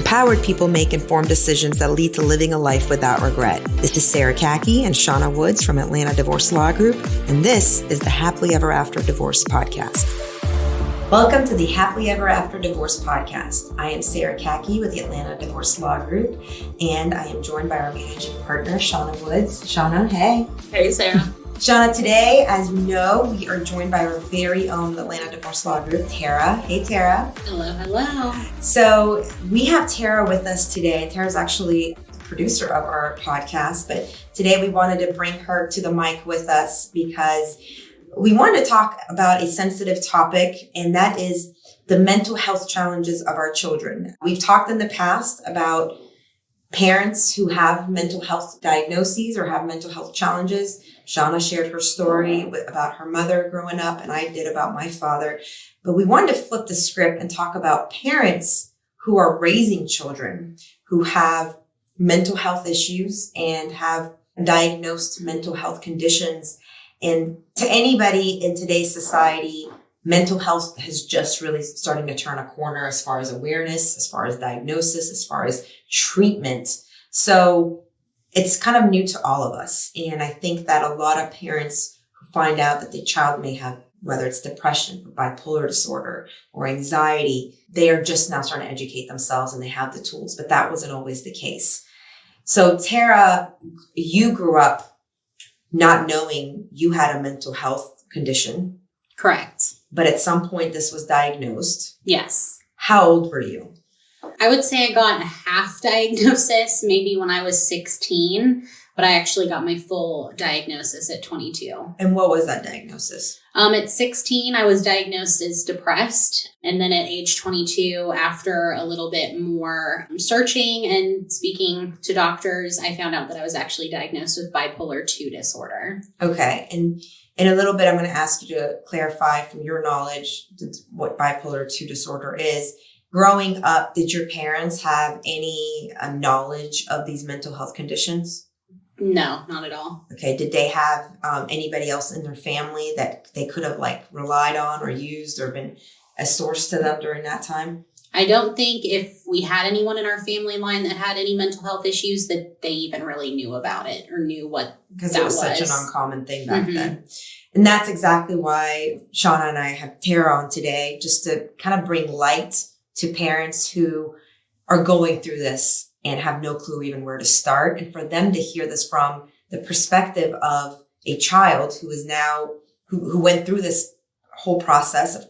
Empowered people make informed decisions that lead to living a life without regret. This is Sarah Kaki and Shauna Woods from Atlanta Divorce Law Group, and this is the Happily Ever After Divorce Podcast. Welcome to the Happily Ever After Divorce Podcast. I am Sarah Kaki with the Atlanta Divorce Law Group, and I am joined by our managing partner, Shauna Woods. Shauna, hey. Hey, Sarah. Shauna, today, as you know, we are joined by our very own Atlanta Divorce Law Group, Tara. Hey, Tara. Hello, hello. So we have Tara with us today. Tara's actually the producer of our podcast, but today we wanted to bring her to the mic with us because we wanted to talk about a sensitive topic, and that is the mental health challenges of our children. We've talked in the past about parents who have mental health diagnoses or have mental health challenges. Shauna shared her story about her mother growing up, and I did about my father. But we wanted to flip the script and talk about parents who are raising children who have mental health issues and have diagnosed mental health conditions. And to anybody in today's society, mental health has just really starting to turn a corner as far as awareness, as far as diagnosis, as far as treatment. So it's kind of new to all of us. And I think that a lot of parents who find out that the child may have, whether it's depression, bipolar disorder, or anxiety, they are just now starting to educate themselves and they have the tools, but that wasn't always the case. So Tara, you grew up not knowing you had a mental health condition. Correct. But at some point this was diagnosed. Yes. How old were you? I would say I got a half diagnosis maybe when I was 16, but I actually got my full diagnosis at 22. And what was that diagnosis? At 16, I was diagnosed as depressed. And then at age 22, after a little bit more searching and speaking to doctors, I found out that I was actually diagnosed with bipolar 2 disorder. Okay. And in a little bit, I'm going to ask you to clarify from your knowledge what bipolar 2 disorder is. Growing up, did your parents have any knowledge of these mental health conditions? No, not at all. Okay. Did they have anybody else in their family that they could have relied on or used or been a source to them during that time? I don't think if we had anyone in our family line that had any mental health issues that they even really knew about it or knew what that was. Because it was such an uncommon thing back then. And that's exactly why Shauna and I have Tara on today, just to kind of bring light to parents who are going through this and have no clue even where to start. And for them to hear this from the perspective of a child who is now, who went through this whole process of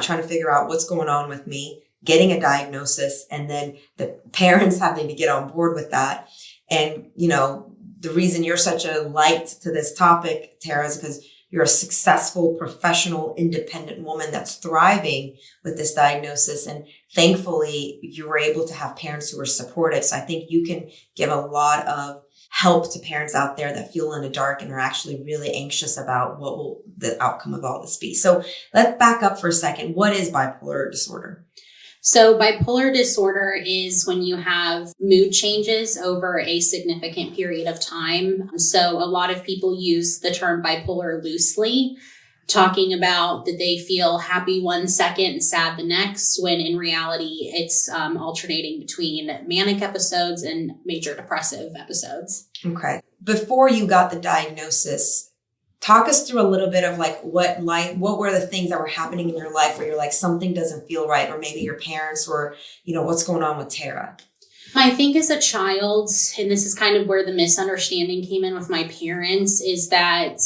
trying to figure out what's going on with me, getting a diagnosis, and then the parents having to get on board with that. And, you know, the reason you're such a light to this topic, Tara, is because you're a successful, professional, independent woman that's thriving with this diagnosis. And thankfully, you were able to have parents who were supportive. So I think you can give a lot of help to parents out there that feel in the dark and are actually really anxious about what will the outcome of all this be. So let's back up for a second. What is bipolar disorder? So bipolar disorder is when you have mood changes over a significant period of time. So a lot of people use the term bipolar loosely, talking about that they feel happy one second and sad the next, when in reality, it's alternating between manic episodes and major depressive episodes. Okay. Before you got the diagnosis, talk us through a little bit of what were the things that were happening in your life where you're like, something doesn't feel right, or maybe your parents, or, you know, what's going on with Tara? I think as a child, and this is kind of where the misunderstanding came in with my parents, is that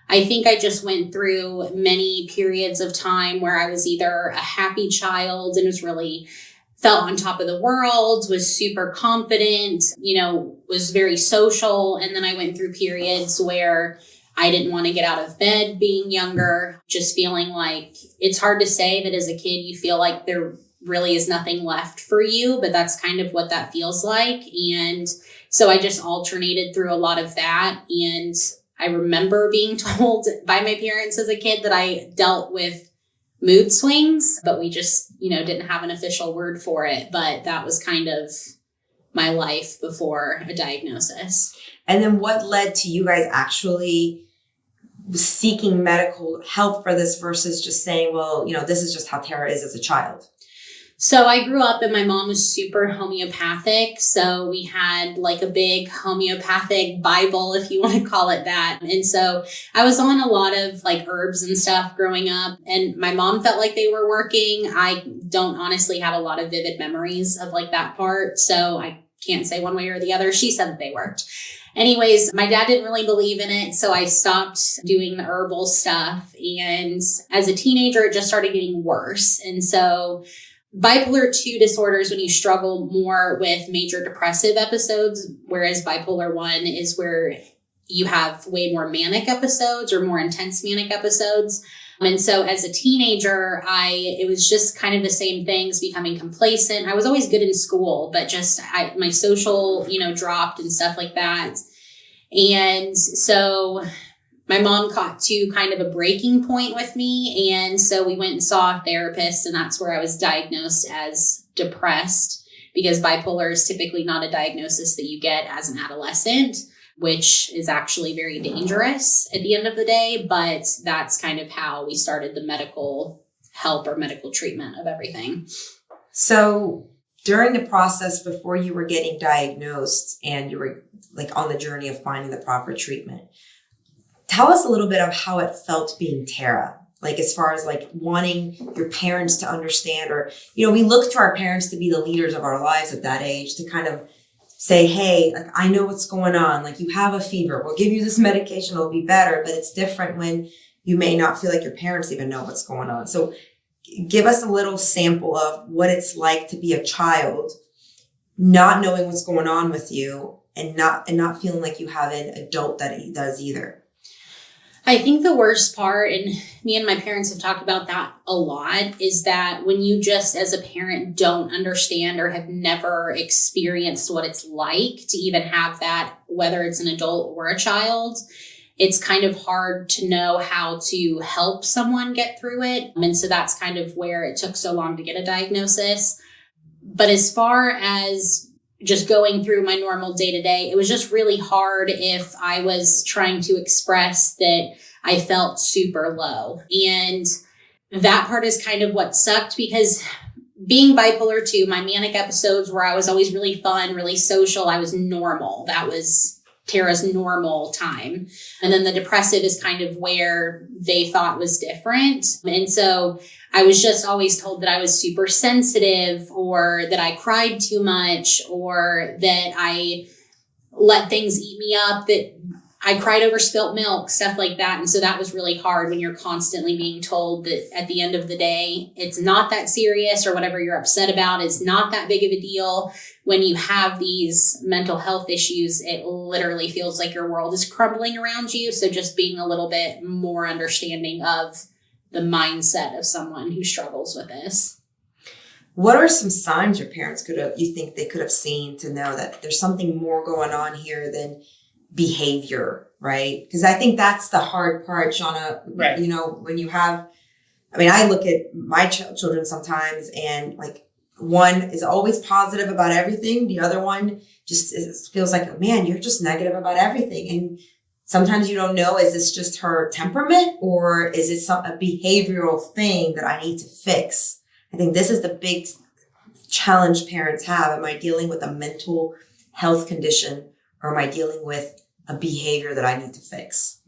I think I just went through many periods of time where I was either a happy child and was really felt on top of the world, was super confident, you know, was very social. And then I went through periods where I didn't want to get out of bed being younger, just feeling like it's hard to say that as a kid, you feel like there really is nothing left for you, but that's kind of what that feels like. And so I just alternated through a lot of that. And I remember being told by my parents as a kid that I dealt with mood swings, but we just, you know, didn't have an official word for it. But that was kind of my life before a diagnosis. And then what led to you guys actually seeking medical help for this versus just saying, well, you know, this is just how Tara is as a child? So I grew up and my mom was super homeopathic. So we had like a big homeopathic Bible, if you want to call it that. And so I was on a lot of like herbs and stuff growing up, and my mom felt like they were working. I don't honestly have a lot of vivid memories of like that part. So I can't say one way or the other. She said that they worked. Anyways, my dad didn't really believe in it, so I stopped doing the herbal stuff. And as a teenager, it just started getting worse. And so bipolar 2 disorders, when you struggle more with major depressive episodes, whereas bipolar 1 is where you have way more manic episodes or more intense manic episodes. And so as a teenager, it was just kind of the same things, becoming complacent. I was always good in school, but just my social, dropped and stuff like that. And so my mom got to kind of a breaking point with me. And so we went and saw a therapist, and that's where I was diagnosed as depressed, because bipolar is typically not a diagnosis that you get as an adolescent, which is actually very dangerous at the end of the day. But that's kind of how we started the medical help or medical treatment of everything. So during the process before you were getting diagnosed and you were like on the journey of finding the proper treatment, tell us a little bit of how it felt being Tara. Like as far as like wanting your parents to understand, or, we look to our parents to be the leaders of our lives at that age, to kind of say, hey, like, I know what's going on. Like, you have a fever. We'll give you this medication. It'll be better. But it's different when you may not feel like your parents even know what's going on. So give us a little sample of what it's like to be a child, not knowing what's going on with you and not feeling like you have an adult that does either. I think the worst part, and me and my parents have talked about that a lot, is that when you just as a parent don't understand or have never experienced what it's like to even have that, whether it's an adult or a child, it's kind of hard to know how to help someone get through it. And so that's kind of where it took so long to get a diagnosis. But as far as just going through my normal day-to-day, it was just really hard if I was trying to express that I felt super low. And that part is kind of what sucked, because being bipolar 2, my manic episodes where I was always really fun, really social, I was normal. That was Tara's normal time. And then the depressive is kind of where they thought was different. And so I was just always told that I was super sensitive, or that I cried too much, or that I let things eat me up, that I cried over spilt milk, stuff like that. And so that was really hard when you're constantly being told that at the end of the day, it's not that serious, or whatever you're upset about is not that big of a deal. When you have these mental health issues, it literally feels like your world is crumbling around you. So just being a little bit more understanding of the mindset of someone who struggles with this. What are some signs your parents you think they could have seen to know that there's something more going on here than behavior, right? Because I think that's the hard part, Shauna. Right. When you have, I look at my children sometimes, and like, one is always positive about everything. The other one just feels like, man, you're just negative about everything. And sometimes you don't know, is this just her temperament, or is it a behavioral thing that I need to fix? I think this is the big challenge parents have. Am I dealing with a mental health condition, or am I dealing with a behavior that I need to fix?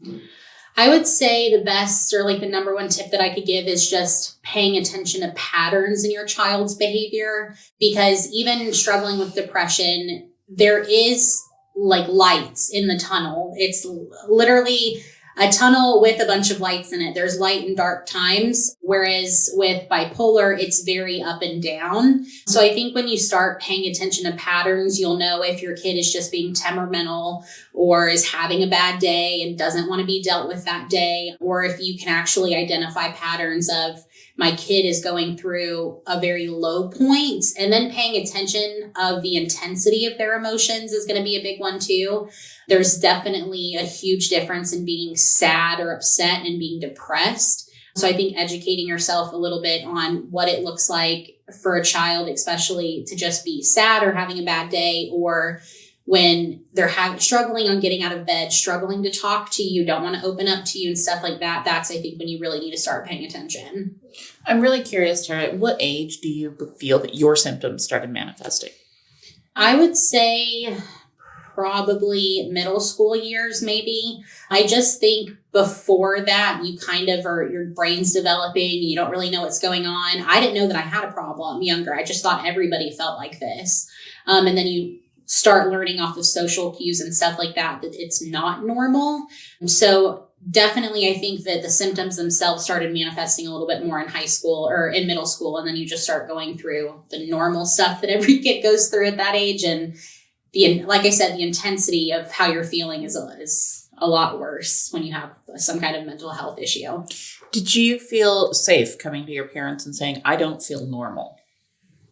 I would say the best, or like the number one tip that I could give, is just paying attention to patterns in your child's behavior. Because even struggling with depression, there is like lights in the tunnel. It's literally a tunnel with a bunch of lights in it. There's light and dark times, whereas with bipolar, it's very up and down. So I think when you start paying attention to patterns, you'll know if your kid is just being temperamental, or is having a bad day and doesn't want to be dealt with that day, or if you can actually identify patterns of, my kid is going through a very low point. And then paying attention of the intensity of their emotions is going to be a big one too. There's definitely a huge difference in being sad or upset and being depressed. So I think educating yourself a little bit on what it looks like for a child, especially to just be sad or having a bad day, or when they're struggling on getting out of bed, struggling to talk to you, don't want to open up to you and stuff like that, that's, I think, when you really need to start paying attention. I'm really curious, Tara, at what age do you feel that your symptoms started manifesting? I would say probably middle school years, maybe. I just think before that, you kind of your brain's developing. You don't really know what's going on. I didn't know that I had a problem younger. I just thought everybody felt like this. And then you start learning off of social cues and stuff like that it's not normal. So definitely, I think that the symptoms themselves started manifesting a little bit more in high school or in middle school. And then you just start going through the normal stuff that every kid goes through at that age. And like I said, the intensity of how you're feeling is a lot worse when you have some kind of mental health issue. Did you feel safe coming to your parents and saying, I don't feel normal?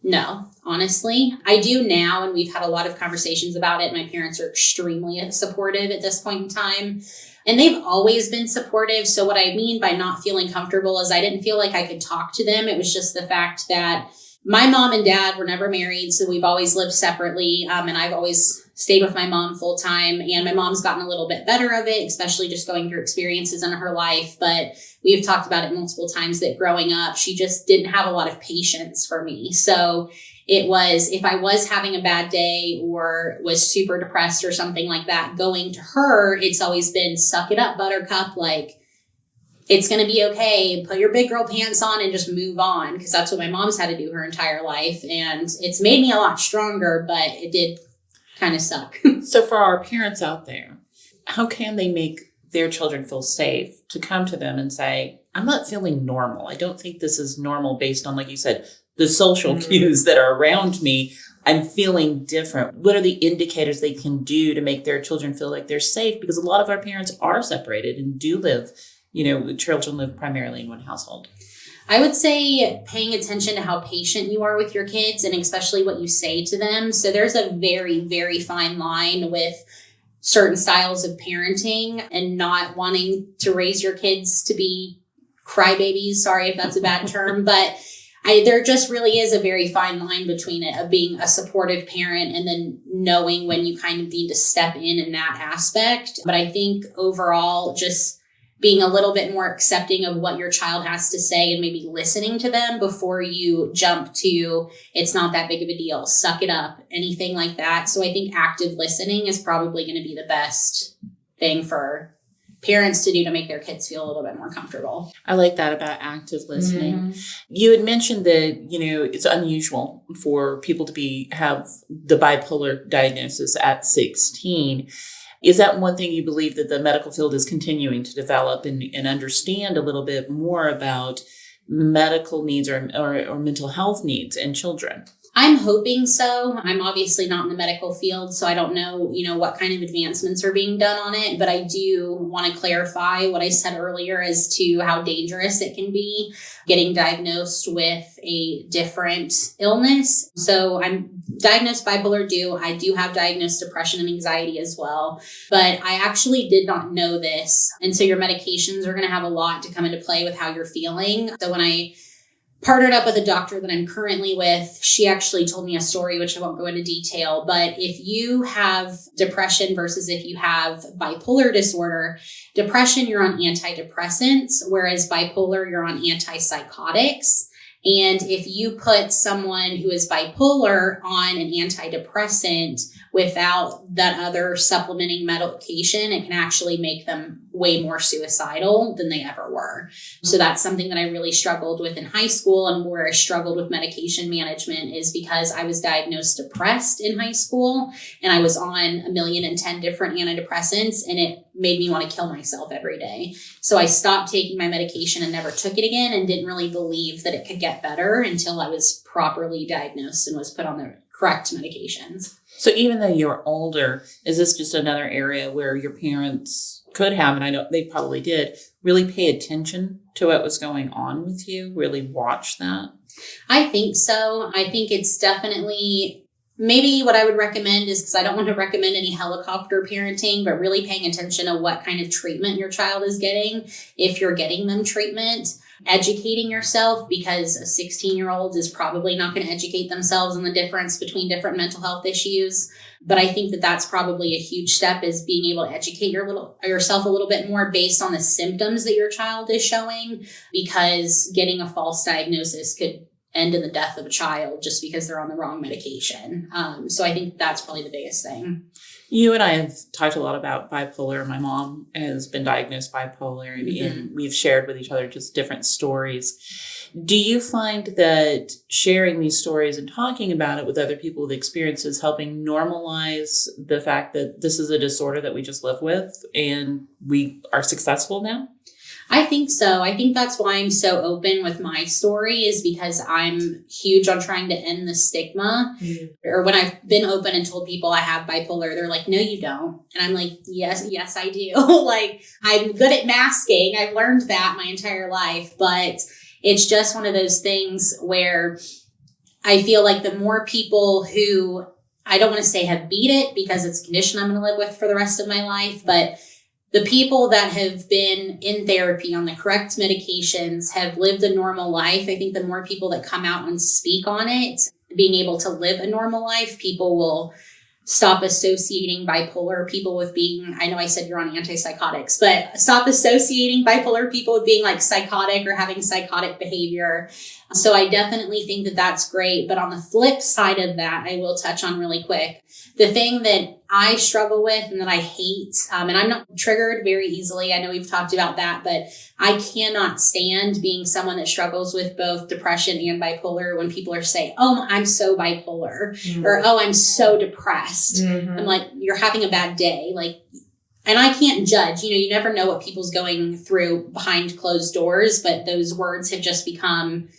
No, honestly, I do now. And we've had a lot of conversations about it. My parents are extremely supportive at this point in time. And they've always been supportive. So what I mean by not feeling comfortable is I didn't feel like I could talk to them. It was just the fact that my mom and dad were never married. So we've always lived separately. And I've always stayed with my mom full time. And my mom's gotten a little bit better of it, especially just going through experiences in her life. But we've talked about it multiple times that growing up, she just didn't have a lot of patience for me. So it was, if I was having a bad day or was super depressed or something like that, going to her, it's always been suck it up, buttercup. Like, it's going to be okay. Put your big girl pants on and just move on. Because that's what my mom's had to do her entire life. And it's made me a lot stronger, but it did kind of suck. So for our parents out there, how can they make their children feel safe to come to them and say, I'm not feeling normal. I don't think this is normal based on, like you said, the social cues that are around me. I'm feeling different. What are the indicators they can do to make their children feel like they're safe? Because a lot of our parents are separated and do live, children live primarily in one household. I would say paying attention to how patient you are with your kids and especially what you say to them. So there's a very, very fine line with certain styles of parenting and not wanting to raise your kids to be crybabies. Sorry if that's a bad term, but there just really is a very fine line between it of being a supportive parent and then knowing when you kind of need to step in that aspect. But I think overall, just being a little bit more accepting of what your child has to say and maybe listening to them before you jump to, it's not that big of a deal, suck it up, anything like that. So I think active listening is probably going to be the best thing for parents to do to make their kids feel a little bit more comfortable. I like that about active listening. You had mentioned that, it's unusual for people to have the bipolar diagnosis at 16. Is that one thing you believe that the medical field is continuing to develop and understand a little bit more about medical needs or mental health needs in children? I'm hoping so. I'm obviously not in the medical field, so I don't know, what kind of advancements are being done on it. But I do want to clarify what I said earlier as to how dangerous it can be getting diagnosed with a different illness. So I'm diagnosed bipolar 2. I do have diagnosed depression and anxiety as well, but I actually did not know this. And so your medications are going to have a lot to come into play with how you're feeling. So when I partnered up with a doctor that I'm currently with, she actually told me a story, which I won't go into detail, but if you have depression versus if you have bipolar disorder, depression, you're on antidepressants, whereas bipolar, you're on antipsychotics. And if you put someone who is bipolar on an antidepressant without that other supplementing medication, it can actually make them way more suicidal than they ever were. So that's something that I really struggled with in high school, and where I struggled with medication management is because I was diagnosed depressed in high school and I was on 1,010 different antidepressants, and it made me want to kill myself every day. So I stopped taking my medication and never took it again, and didn't really believe that it could get better until I was properly diagnosed and was put on the correct medications. So even though you're older, is this just another area where your parents could have, and I know they probably did, really pay attention to what was going on with you, really watch that? I think so. I think it's definitely, maybe what I would recommend is, because I don't want to recommend any helicopter parenting, but really paying attention to what kind of treatment your child is getting, if you're getting them treatment. educating yourself, because a 16-year-old is probably not going to educate themselves on the difference between different mental health issues. But I think that that's probably a huge step, is being able to educate yourself a little bit more based on the symptoms that your child is showing, because getting a false diagnosis could end in the death of a child just because they're on the wrong medication. So I think that's probably the biggest thing. You and I have talked a lot about bipolar. My mom has been diagnosed bipolar, and we've shared with each other just different stories. Do you find that sharing these stories and talking about it with other people with experiences helping normalize the fact that this is a disorder that we just live with and we are successful now? I think so. I think that's why I'm so open with my story, is because I'm huge on trying to end the stigma. Or when I've been open and told people I have bipolar, they're like, no, you don't. And I'm like, yes, I do. Like, I'm good at masking. I've learned that my entire life, but it's just one of those things where I feel like the more people who, I don't want to say have beat it, because it's a condition I'm going to live with for the rest of my life, but the people that have been in therapy on the correct medications have lived a normal life. I think the more people that come out and speak on it, being able to live a normal life, people will stop associating bipolar people with being, I know I said you're on antipsychotics, but stop associating bipolar people with being like psychotic or having psychotic behavior. So I definitely think that that's great. But on the flip side of that, I will touch on really quick, the thing that I struggle with and that I hate, and I'm not triggered very easily. I know we've talked about that, but I cannot stand being someone that struggles with both depression and bipolar when people are saying, oh, I'm so bipolar, or, oh, I'm so depressed. I'm like, you're having a bad day. Like, and I can't judge, you never know what people's going through behind closed doors, but those words have just become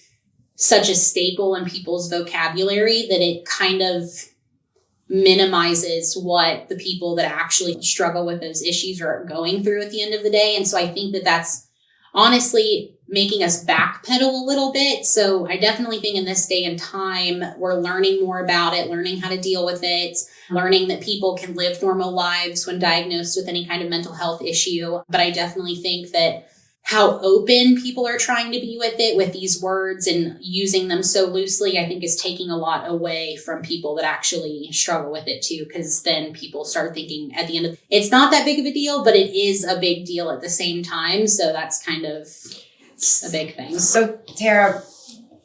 such a staple in people's vocabulary that it kind of minimizes what the people that actually struggle with those issues are going through at the end of the day. And so I think that that's honestly making us backpedal a little bit. So I definitely think in this day and time, we're learning more about it, learning how to deal with it, learning that people can live normal lives when diagnosed with any kind of mental health issue. But I definitely think that how open people are trying to be with it, with these words and using them so loosely, I think is taking a lot away from people that actually struggle with it too. Because then people start thinking at the end of it's not that big of a deal, but it is a big deal at the same time. So that's kind of a big thing. So Tara,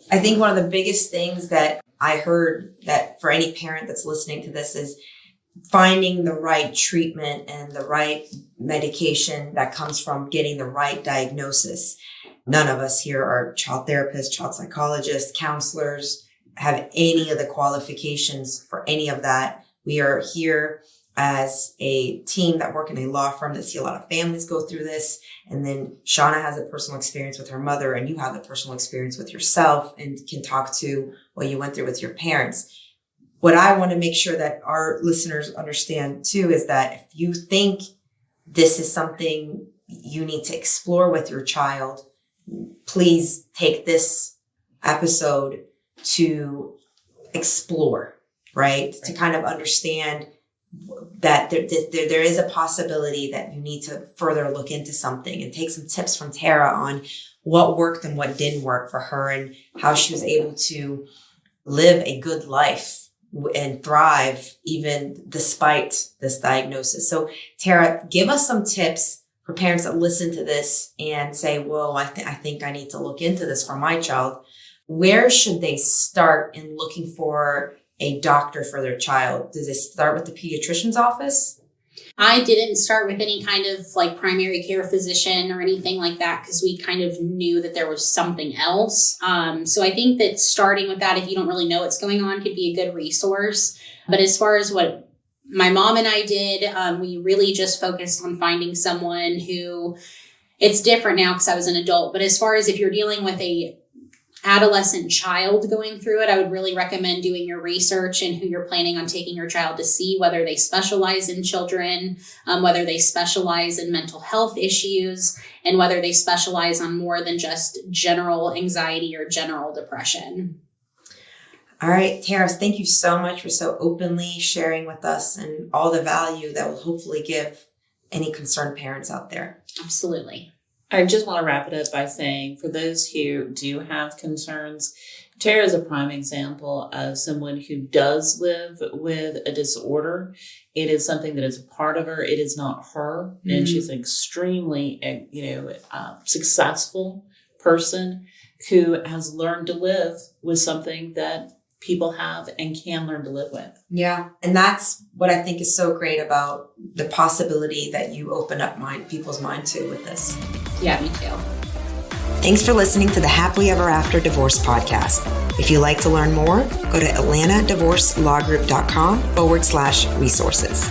I think one of the biggest things that I heard that for any parent that's listening to this is finding the right treatment and the right medication that comes from getting the right diagnosis. None of us here are child therapists, child psychologists, counselors, have any of the qualifications for any of that. We are here as a team that work in a law firm that see a lot of families go through this. And then Shauna has a personal experience with her mother, and you have a personal experience with yourself and can talk to what you went through with your parents. What I want to make sure that our listeners understand too is that if you think this is something you need to explore with your child, please take this episode to explore, right? To kind of understand that there is a possibility that you need to further look into something and take some tips from Tara on what worked and what didn't work for her and how she was able to live a good life and thrive even despite this diagnosis. So Tara, give us some tips for parents that listen to this and say, well, I think I need to look into this for my child. Where should they start in looking for a doctor for their child? Does it start with the pediatrician's office? I didn't start with any kind of like primary care physician or anything like that because we kind of knew that there was something else. So I think that starting with that, if you don't really know what's going on, could be a good resource. But as far as what my mom and I did, we really just focused on finding someone who, it's different now because I was an adult, but as far as if you're dealing with a adolescent child going through it, I would really recommend doing your research and who you're planning on taking your child to see, whether they specialize in children, whether they specialize in mental health issues, and whether they specialize on more than just general anxiety or general depression. All right, Tara, thank you so much for so openly sharing with us and all the value that will hopefully give any concerned parents out there. Absolutely. I just want to wrap it up by saying, for those who do have concerns, Tara is a prime example of someone who does live with a disorder. It is something that is a part of her. It is not her. Mm-hmm. And she's an extremely, successful person who has learned to live with something that people have and can learn to live with. Yeah. And that's what I think is so great about the possibility that you open up people's mind to with this. Yeah, me too. Thanks for listening to the Happily Ever After Divorce podcast. If you'd like to learn more, go to atlantadivorcelawgroup.com/resources.